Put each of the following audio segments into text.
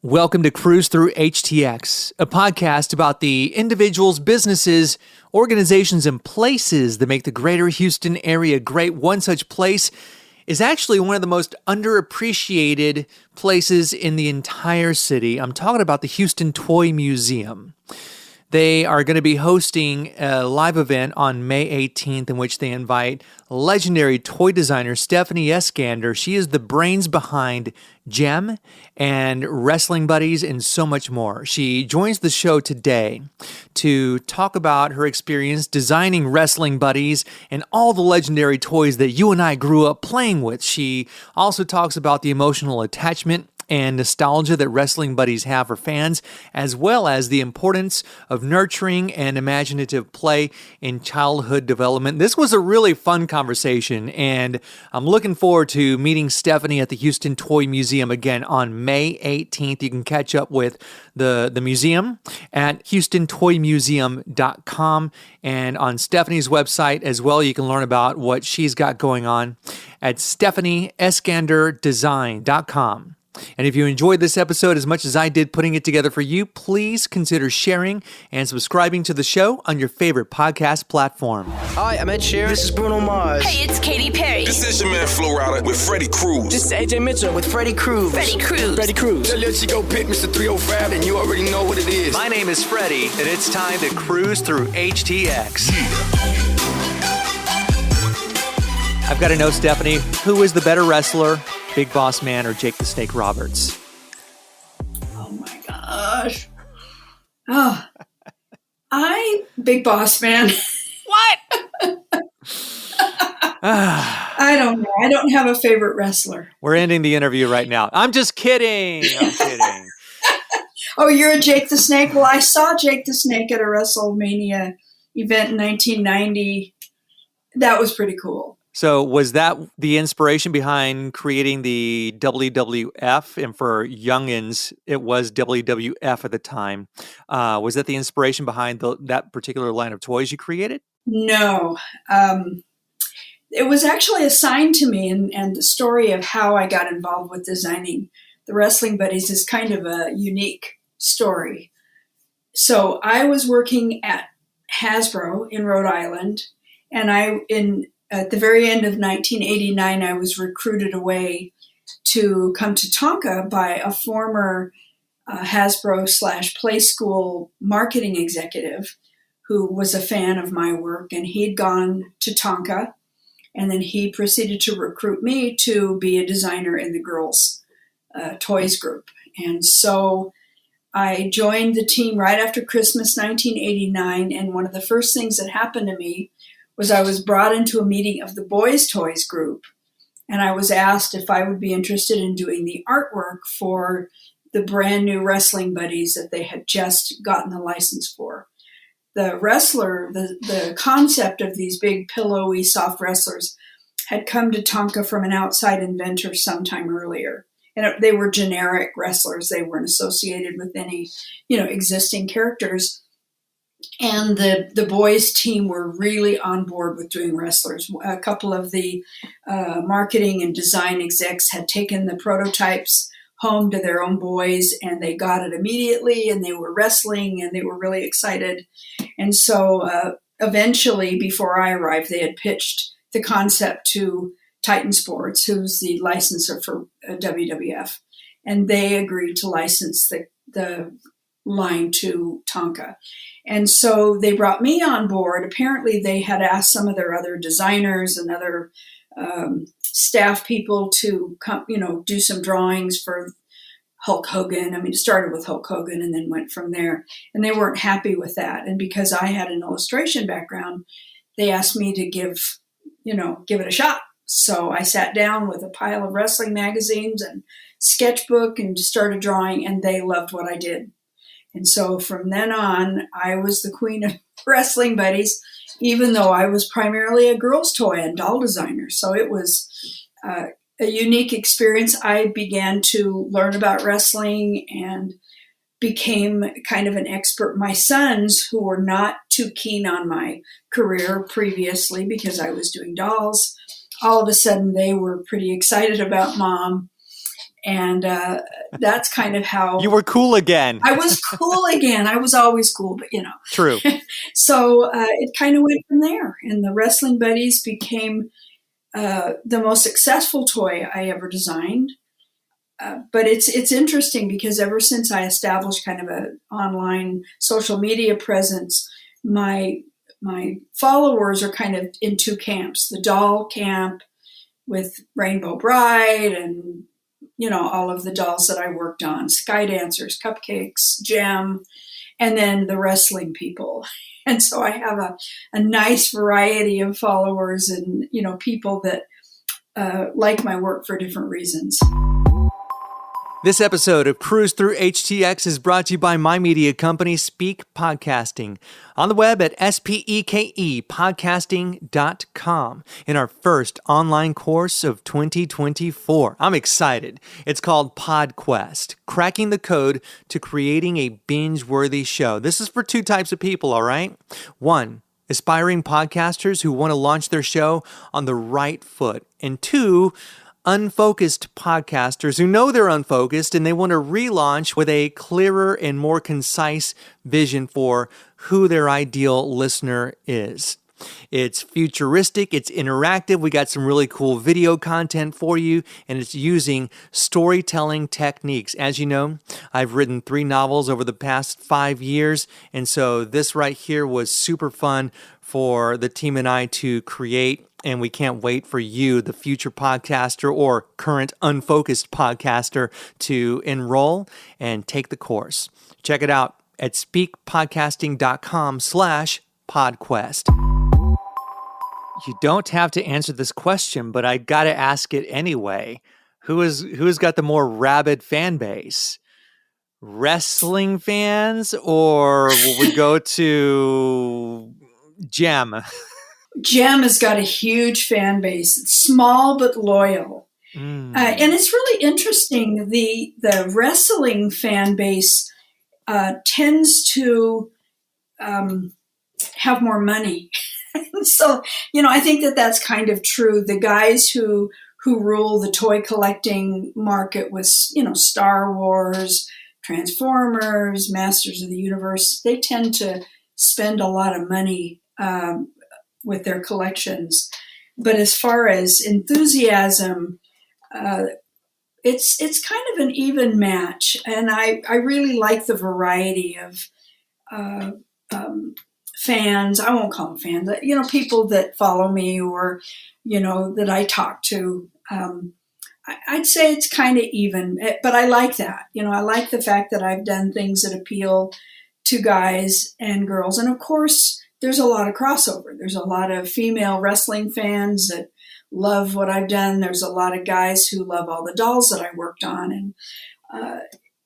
Welcome to Cruise Through HTX, a podcast about the individuals, businesses, organizations, and places that make the greater Houston area great. One such place is actually one of the most underappreciated places in the entire city. I'm talking about the Houston Toy Museum. They are going to be hosting a live event on May 18th in which they invite legendary toy designer Stefanie Eskander. She is the brains behind Gem and Wrestling Buddies and so much more. She joins the show today to talk about her experience designing Wrestling Buddies and all the legendary toys that you and I grew up playing with. She also talks about the emotional attachment and nostalgia that Wrestling Buddies have for fans, as well as the importance of nurturing and imaginative play in childhood development. This was a really fun conversation, and I'm looking forward to meeting Stefanie at the Houston Toy Museum again on May 18th. You can catch up with the museum at HoustonToyMuseum.com, and on Stefanie's website as well. You can learn about what she's got going on at StefanieEskanderDesign.com. And if you enjoyed this episode as much as I did putting it together for you, please consider sharing and subscribing to the show on your favorite podcast platform. Hi, I'm Ed Sheeran. This is Bruno Mars. Hey, it's Katy Perry. This is your man Flo Rida with Freddie Cruz. This is AJ Mitchell with Freddie Cruz. Freddie Cruz. Freddie Cruz. Tell you go pick Mr. 305 and you already know what it is. My name is Freddie, and it's time to cruise through HTX. I've got to know, Stefanie, who is the better wrestler, Big Boss Man or Jake the Snake Roberts? Oh my gosh. Oh, Big Boss Man. What? I don't know. I don't have a favorite wrestler. We're ending the interview right now. I'm just kidding. I'm kidding. Oh, you're a Jake the Snake? Well, I saw Jake the Snake at a WrestleMania event in 1990. That was pretty cool. So was that the inspiration behind creating the WWF? And for youngins, it was WWF at the time. Was that the inspiration behind that particular line of toys you created? No. It was actually assigned to me, and the story of how I got involved with designing the Wrestling Buddies is kind of a unique story. So I was working at Hasbro in Rhode Island, and at the very end of 1989, I was recruited away to come to Tonka by a former Hasbro/Play School marketing executive who was a fan of my work, and he'd gone to Tonka, and then he proceeded to recruit me to be a designer in the girls' toys group. And so I joined the team right after Christmas 1989, and one of the first things that happened to me was I was brought into a meeting of the boys' toys group, and I was asked if I would be interested in doing the artwork for the brand new Wrestling Buddies that they had just gotten the license for. The wrestler, the concept of these big pillowy soft wrestlers had come to Tonka from an outside inventor sometime earlier. And they were generic wrestlers. They weren't associated with any, existing characters. And the boys team were really on board with doing wrestlers. A couple of the marketing and design execs had taken the prototypes home to their own boys, and they got it immediately, and they were wrestling, and they were really excited. And so eventually, before I arrived, they had pitched the concept to Titan Sports, who's the licensor for WWF, and they agreed to license the line to Tonka. And so they brought me on board. Apparently they had asked some of their other designers and other staff people to come, do some drawings for Hulk Hogan. I mean, it started with Hulk Hogan and then went from there. And they weren't happy with that. And because I had an illustration background, they asked me to give it a shot. So I sat down with a pile of wrestling magazines and sketchbook and started drawing, and they loved what I did. And so from then on, I was the queen of Wrestling Buddies, even though I was primarily a girl's toy and doll designer. So it was a unique experience. I began to learn about wrestling and became kind of an expert. My sons, who were not too keen on my career previously because I was doing dolls, all of a sudden they were pretty excited about Mom. And that's kind of how You were cool again. I was cool again. I was always cool, but True. So it kind of went from there. And the Wrestling Buddies became the most successful toy I ever designed. But it's interesting because ever since I established kind of an online social media presence, my followers are kind of in two camps: the doll camp with Rainbow Bride and all of the dolls that I worked on, Sky Dancers, Cupcakes, Gem, and then the wrestling people. And so I have a nice variety of followers and people that like my work for different reasons. This episode of Cruise Through HTX is brought to you by my media company, Speak Podcasting, on the web at spekepodcasting.com in our first online course of 2024. I'm excited. It's called PodQuest, Cracking the Code to Creating a Binge-Worthy Show. This is for two types of people, all right? One, aspiring podcasters who want to launch their show on the right foot. And two, unfocused podcasters who know they're unfocused and they want to relaunch with a clearer and more concise vision for who their ideal listener is. It's futuristic, it's interactive, we got some really cool video content for you, and it's using storytelling techniques. As you know, I've written 3 novels over the past 5 years, and so this right here was super fun for the team and I to create, and we can't wait for you, the future podcaster or current unfocused podcaster, to enroll and take the course. Check it out at speakpodcasting.com/podquest. You don't have to answer this question, but I got to ask it anyway. Who's got the more rabid fan base? Wrestling fans, or will we go to Gem? Gem has got a huge fan base. It's small but loyal. And it's really interesting. The wrestling fan base tends to have more money. So, I think that's kind of true. The guys who rule the toy collecting market with, Star Wars, Transformers, Masters of the Universe, they tend to spend a lot of money with their collections. But as far as enthusiasm, it's kind of an even match. And I really like the variety of fans. I won't call them fans, people that follow me or, that I talk to. I'd say it's kind of even, but I like that. I like the fact that I've done things that appeal to guys and girls. And of course, there's a lot of crossover. There's a lot of female wrestling fans that love what I've done. There's a lot of guys who love all the dolls that I worked on. And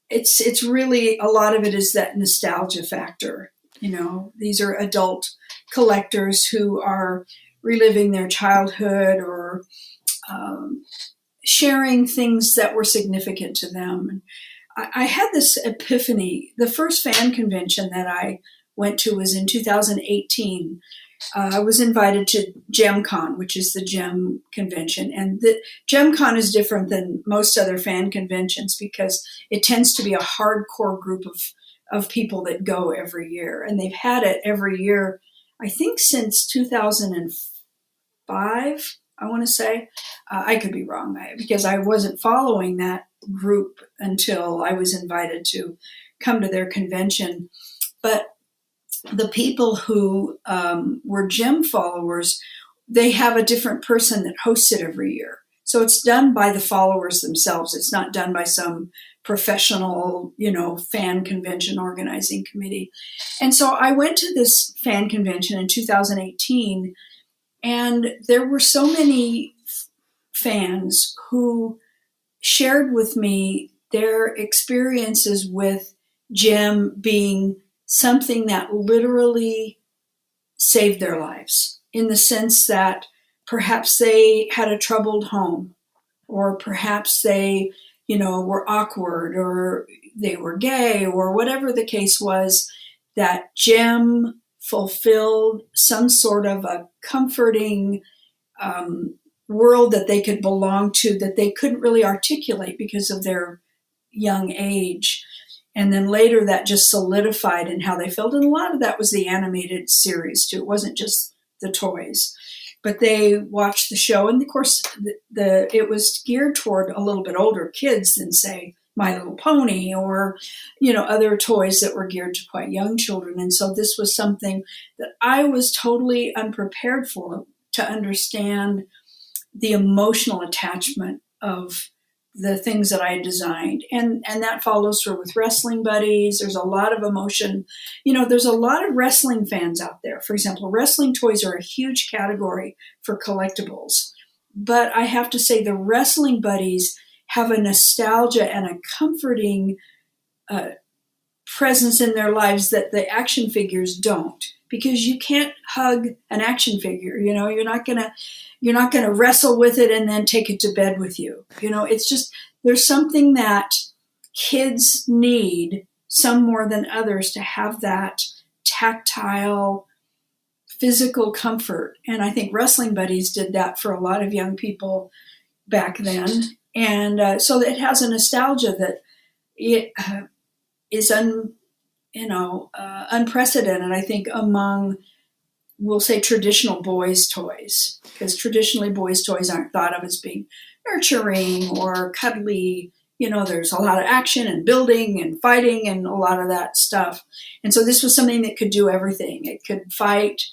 it's really, a lot of it is that nostalgia factor. These are adult collectors who are reliving their childhood or sharing things that were significant to them. I had this epiphany. The first fan convention that I went to was in 2018. I was invited to GemCon, which is the Gem convention. And the GemCon is different than most other fan conventions because it tends to be a hardcore group of people that go every year. And they've had it every year, I think since 2005, I want to say. I could be wrong because I wasn't following that group until I was invited to come to their convention. But the people who were Gem followers, they have a different person that hosts it every year. So it's done by the followers themselves. It's not done by some professional, fan convention organizing committee. And so I went to this fan convention in 2018, and there were so many fans who shared with me their experiences with Gem being something that literally saved their lives, in the sense that perhaps they had a troubled home, or perhaps they, were awkward, or they were gay, or whatever the case was, that Gem fulfilled some sort of a comforting world that they could belong to that they couldn't really articulate because of their young age. And then later that just solidified in how they felt. And a lot of that was the animated series too. It wasn't just the toys. But they watched the show, and of course, it was geared toward a little bit older kids than, say, My Little Pony or, other toys that were geared to quite young children. And so this was something that I was totally unprepared for, to understand the emotional attachment of the things that I designed. And that follows through with wrestling buddies. There's a lot of emotion. There's a lot of wrestling fans out there. For example, wrestling toys are a huge category for collectibles. But I have to say the wrestling buddies have a nostalgia and a comforting presence in their lives that the action figures don't. Because you can't hug an action figure. You're not gonna wrestle with it and then take it to bed with you. It's just, there's something that kids need, some more than others, to have that tactile, physical comfort. And I think wrestling buddies did that for a lot of young people back then. And so it has a nostalgia that it is unprecedented, I think, among, we'll say, traditional boys' toys, because traditionally boys' toys aren't thought of as being nurturing or cuddly. There's a lot of action and building and fighting and a lot of that stuff. And so this was something that could do everything. It could fight,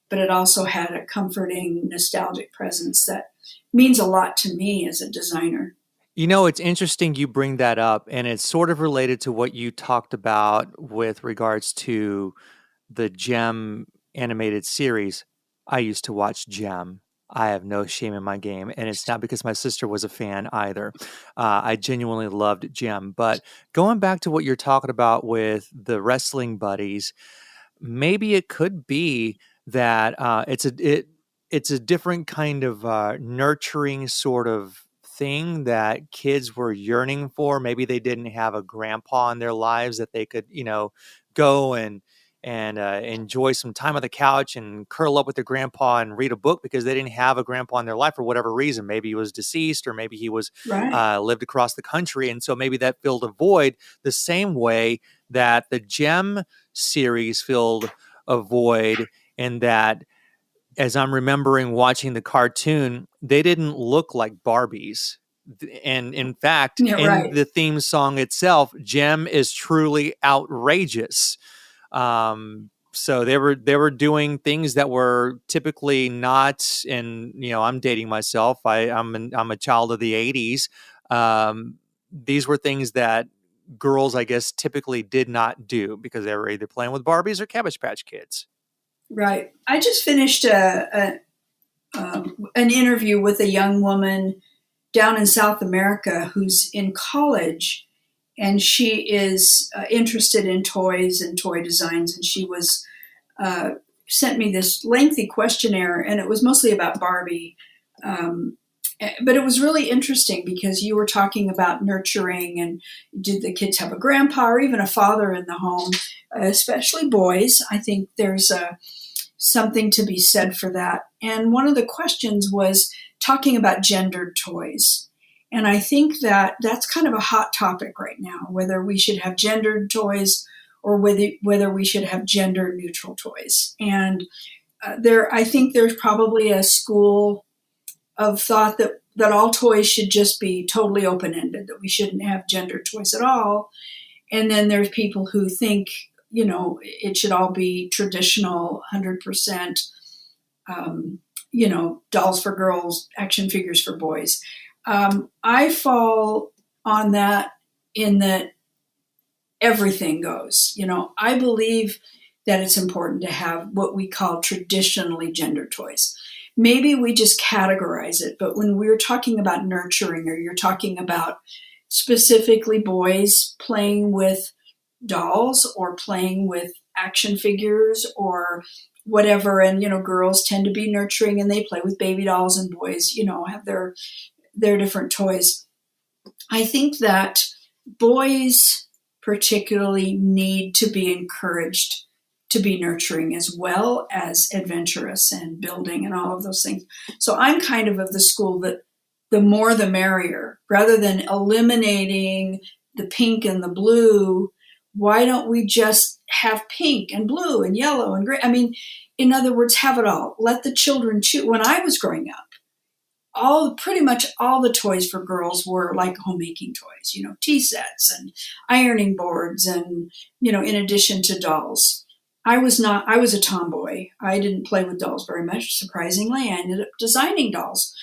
but it also had a comforting, nostalgic presence that means a lot to me as a designer. It's interesting you bring that up, and it's sort of related to what you talked about with regards to the Gem animated series. I used to watch Gem. I have no shame in my game, and it's not because my sister was a fan either. I genuinely loved Gem. But going back to what you're talking about with the wrestling buddies, maybe it could be that it's a different kind of nurturing sort of thing that kids were yearning for. Maybe they didn't have a grandpa in their lives that they could, go and enjoy some time on the couch and curl up with their grandpa and read a book, because they didn't have a grandpa in their life for whatever reason. Maybe he was deceased, or maybe he was Right. lived across the country, and so maybe that filled a void the same way that the Gem series filled a void, in that, as I'm remembering watching the cartoon, they didn't look like Barbies. And in fact, Yeah, in right. the theme song itself, Gem is truly outrageous. So they were doing things that were typically not. And I'm dating myself. I'm a child of the '80s. These were things that girls, I guess, typically did not do, because they were either playing with Barbies or Cabbage Patch Kids. Right. I just finished an interview with a young woman down in South America who's in college, and she is interested in toys and toy designs. And she was sent me this lengthy questionnaire, and it was mostly about Barbie. But it was really interesting because you were talking about nurturing, and did the kids have a grandpa or even a father in the home, especially boys. I think there's something to be said for that. And one of the questions was talking about gendered toys. And I think that that's kind of a hot topic right now, whether we should have gendered toys or whether we should have gender neutral toys. And I think there's probably a school of thought that all toys should just be totally open-ended, that we shouldn't have gender toys at all. And then there's people who think, it should all be traditional, 100%, dolls for girls, action figures for boys. I fall on that, in that everything goes. I believe that it's important to have what we call traditionally gendered toys. Maybe we just categorize it, but when we're talking about nurturing, or you're talking about specifically boys playing with dolls or playing with action figures or whatever, and girls tend to be nurturing and they play with baby dolls, and boys have their different toys. I think that boys particularly need to be encouraged to be nurturing as well as adventurous and building and all of those things. So I'm kind of the school that the more the merrier. Rather than eliminating the pink and the blue, why don't we just have pink and blue and yellow and gray? I mean, in other words, have it all. Let the children choose. When I was growing up, pretty much all the toys for girls were like homemaking toys, tea sets and ironing boards and, in addition to dolls. I was a tomboy. I didn't play with dolls very much. Surprisingly, I ended up designing dolls.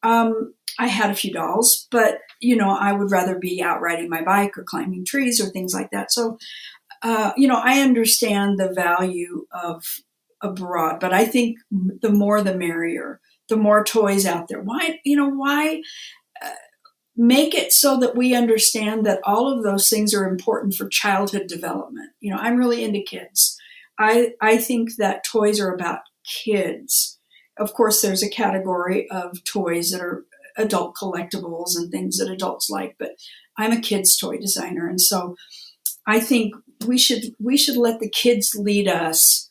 I had a few dolls, but, I would rather be out riding my bike or climbing trees or things like that. So, I understand the value of abroad, but I think the more the merrier. The more toys out there. Why make it so that we understand that all of those things are important for childhood development? I'm really into kids. I think that toys are about kids. Of course, there's a category of toys that are adult collectibles and things that adults like, but I'm a kids toy designer, and so I think we should let the kids lead us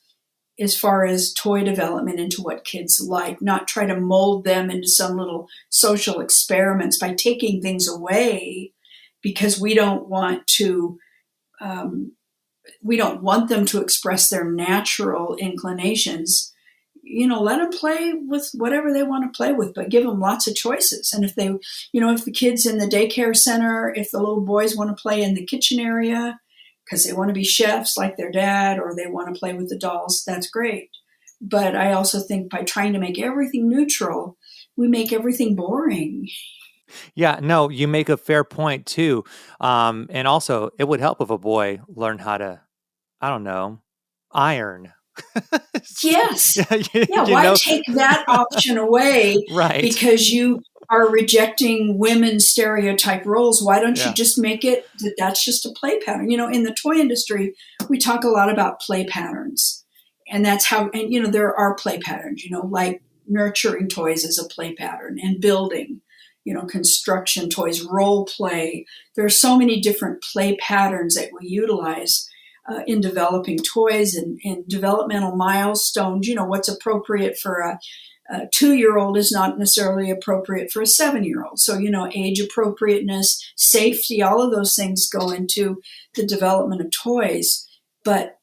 as far as toy development into what kids like, not try to mold them into some little social experiments by taking things away because we don't want them to express their natural inclinations. Let them play with whatever they want to play with, but give them lots of choices. And if if the kids in the daycare center, if the little boys want to play in the kitchen area, because they want to be chefs like their dad, or they want to play with the dolls, that's great. But I also think by trying to make everything neutral, we make everything boring. Yeah, no, you make a fair point too. And also, it would help if a boy learned how to, I don't know, iron. Yes. Yeah, why take that option away? Right. Because you are rejecting women's stereotype roles. Why don't you just make it that's just a play pattern? In the toy industry, we talk a lot about play patterns. And that's how, and there are play patterns, like nurturing toys is a play pattern, and building, construction toys, role play. There are so many different play patterns that we utilize in developing toys and developmental milestones. What's appropriate for a 2-year-old is not necessarily appropriate for a 7-year-old. So, age appropriateness, safety, all of those things go into the development of toys. But,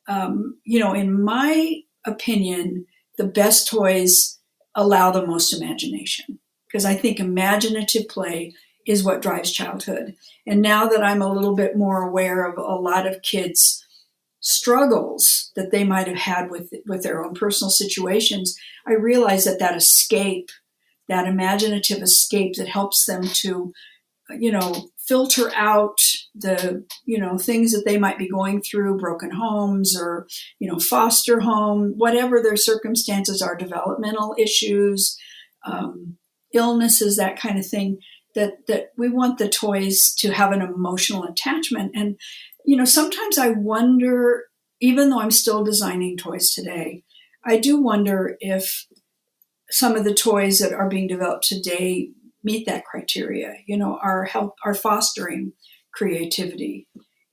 in my opinion, the best toys allow the most imagination, because I think imaginative play is what drives childhood. And now that I'm a little bit more aware of a lot of kids' struggles that they might have had with their own personal situations, I realize that escape, that imaginative escape that helps them to, filter out the, things that they might be going through, broken homes or, foster home, whatever their circumstances are, developmental issues, illnesses, that kind of thing, that we want the toys to have an emotional attachment. And, sometimes I wonder, even though I'm still designing toys today, I do wonder if some of the toys that are being developed today meet that criteria, are fostering creativity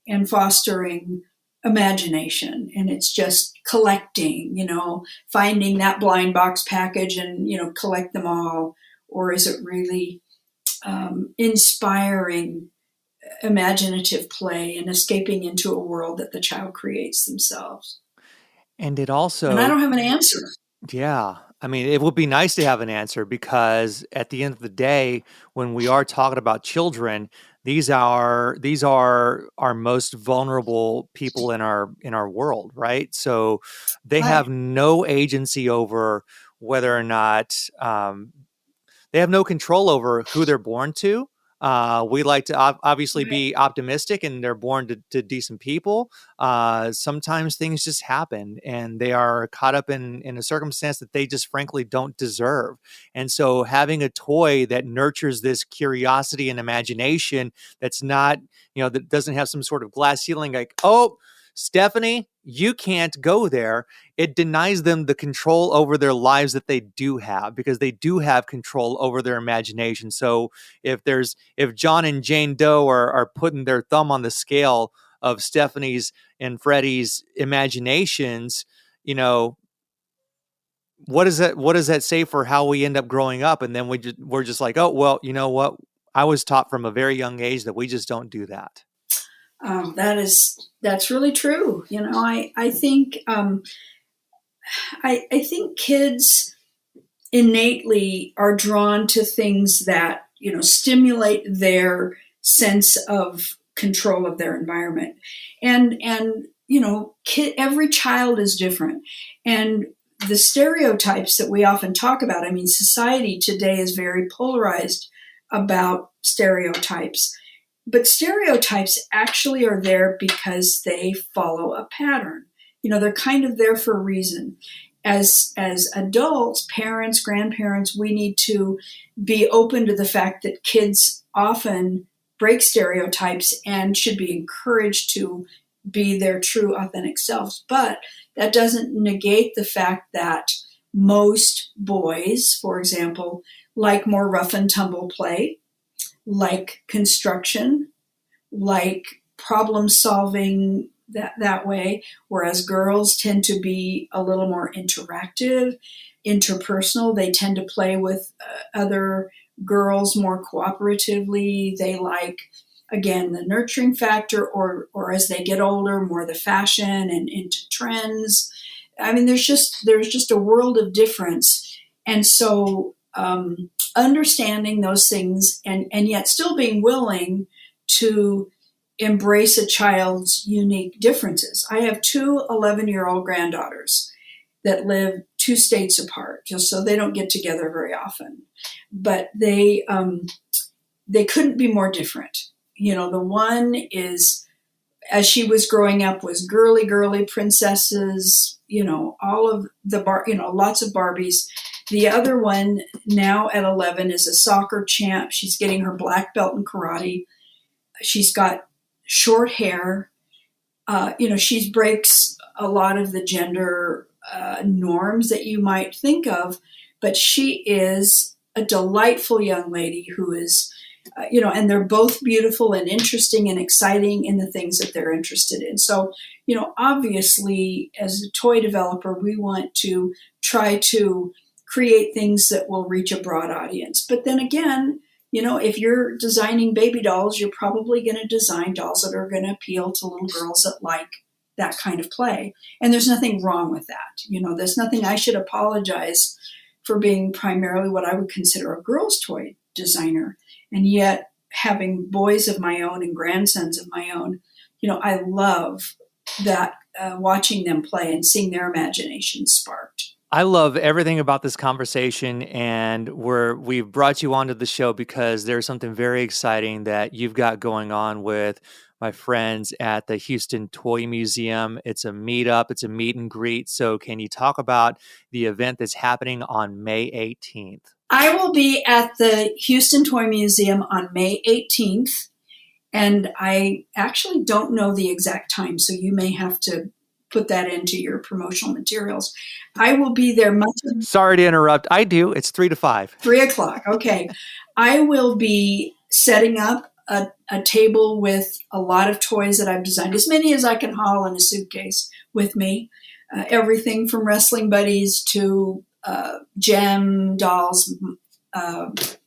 and fostering imagination. And it's just collecting, finding that blind box package and, collect them all. Or is it really inspiring imaginative play and escaping into a world that the child creates themselves? And it also, and I don't have an answer. Yeah. I mean, it would be nice to have an answer, because at the end of the day, when we are talking about children, these are our most vulnerable people in our world, right? So they Right. have no agency over whether or not they have no control over who they're born to. We like to obviously be optimistic, and they're born to decent people. Sometimes things just happen, and they are caught up in a circumstance that they just frankly don't deserve. And so having a toy that nurtures this curiosity and imagination, that's not, that doesn't have some sort of glass ceiling, like, oh, Stefanie, you can't go there. It denies them the control over their lives that they do have, because they do have control over their imagination. So if John and Jane Doe are putting their thumb on the scale of Stephanie's and Freddie's imaginations, what does that say for how we end up growing up? And then we're just like, oh, well, you know what? I was taught from a very young age that we just don't do that. That's really true. I think I think kids innately are drawn to things that stimulate their sense of control of their environment, and every child is different, and the stereotypes that we often talk about. I mean, society today is very polarized about stereotypes. But stereotypes actually are there because they follow a pattern. They're kind of there for a reason. As adults, parents, grandparents, we need to be open to the fact that kids often break stereotypes and should be encouraged to be their true, authentic selves. But that doesn't negate the fact that most boys, for example, like more rough and tumble play, like construction, like problem solving that way, whereas girls tend to be a little more interactive, interpersonal. They tend to play with other girls more cooperatively. They like, again, the nurturing factor, or as they get older, more the fashion and into trends. I mean, there's just a world of difference. And so understanding those things and yet still being willing to embrace a child's unique differences. I have two 11-year-old granddaughters that live 2 states apart, just so they don't get together very often. But they couldn't be more different. The one is, as she was growing up, was girly princesses, all of the lots of Barbies. The other one, now at 11, is a soccer champ. She's getting her black belt in karate. She's got short hair. She breaks a lot of the gender norms that you might think of, but she is a delightful young lady who is, and they're both beautiful and interesting and exciting in the things that they're interested in. So, obviously, as a toy developer, we want to try to create things that will reach a broad audience. But then again, if you're designing baby dolls, you're probably going to design dolls that are going to appeal to little girls that like that kind of play. And there's nothing wrong with that. There's nothing I should apologize for being primarily what I would consider a girl's toy designer. And yet having boys of my own and grandsons of my own, I love that watching them play and seeing their imagination sparked. I love everything about this conversation, and we've brought you onto the show because there's something very exciting that you've got going on with my friends at the Houston Toy Museum. It's a meetup, it's a meet and greet. So can you talk about the event that's happening on May 18th? I will be at the Houston Toy Museum on May 18th, and I actually don't know the exact time, so you may have to put that into your promotional materials. I will be there much. Sorry to interrupt. I do. It's 3 to 5. 3 o'clock. Okay. I will be setting up a table with a lot of toys that I've designed, as many as I can haul in a suitcase with me. Everything from wrestling buddies to gem dolls,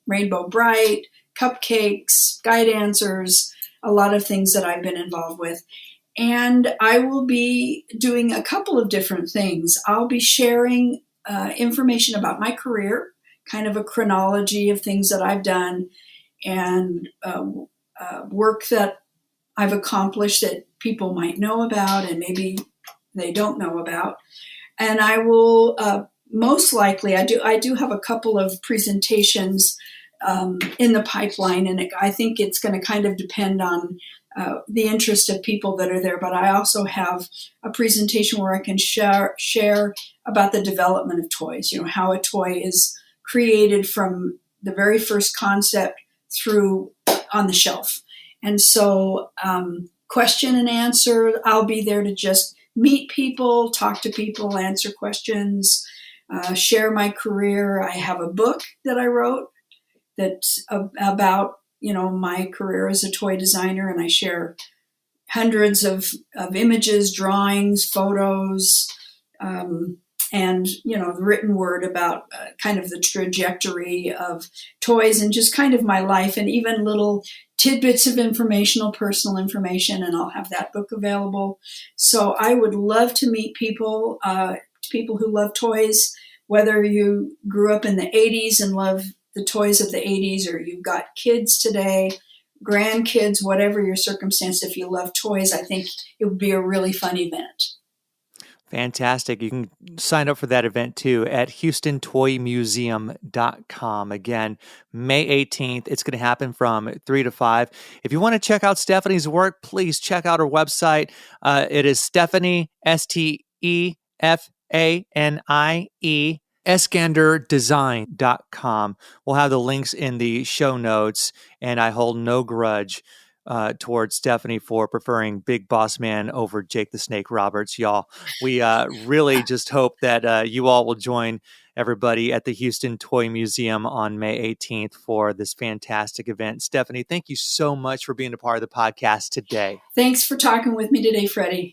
Rainbow Bright, cupcakes, sky dancers, a lot of things that I've been involved with. And I will be doing a couple of different things. I'll be sharing information about my career, kind of a chronology of things that I've done and work that I've accomplished that people might know about and maybe they don't know about. And I will most likely, I do have a couple of presentations in the pipeline, and I think it's going to kind of depend on the interest of people that are there. But I also have a presentation where I can share about the development of toys, how a toy is created from the very first concept through on the shelf. And so question and answer, I'll be there to just meet people, talk to people, answer questions, share my career. I have a book that I wrote that's about my career as a toy designer, and I share hundreds of images, drawings, photos, and the written word about kind of the trajectory of toys and just kind of my life, and even little tidbits of personal information, and I'll have that book available. So I would love to meet people who love toys, whether you grew up in the 80s and love the toys of the 80s, or you've got kids today, grandkids, whatever your circumstance. If you love toys, I think it would be a really fun event. Fantastic. You can sign up for that event too at HoustonToyMuseum.com. Again, May 18th. It's going to happen from 3 to 5. If you want to check out Stefanie's work, please check out her website. It is Stefanie, Stefanie, EskanderDesign.com. We'll have the links in the show notes, and I hold no grudge towards Stefanie for preferring Big Boss Man over Jake the Snake Roberts, y'all. We really just hope that you all will join everybody at the Houston Toy Museum on May 18th for this fantastic event. Stefanie, thank you so much for being a part of the podcast today. Thanks for talking with me today, Freddie.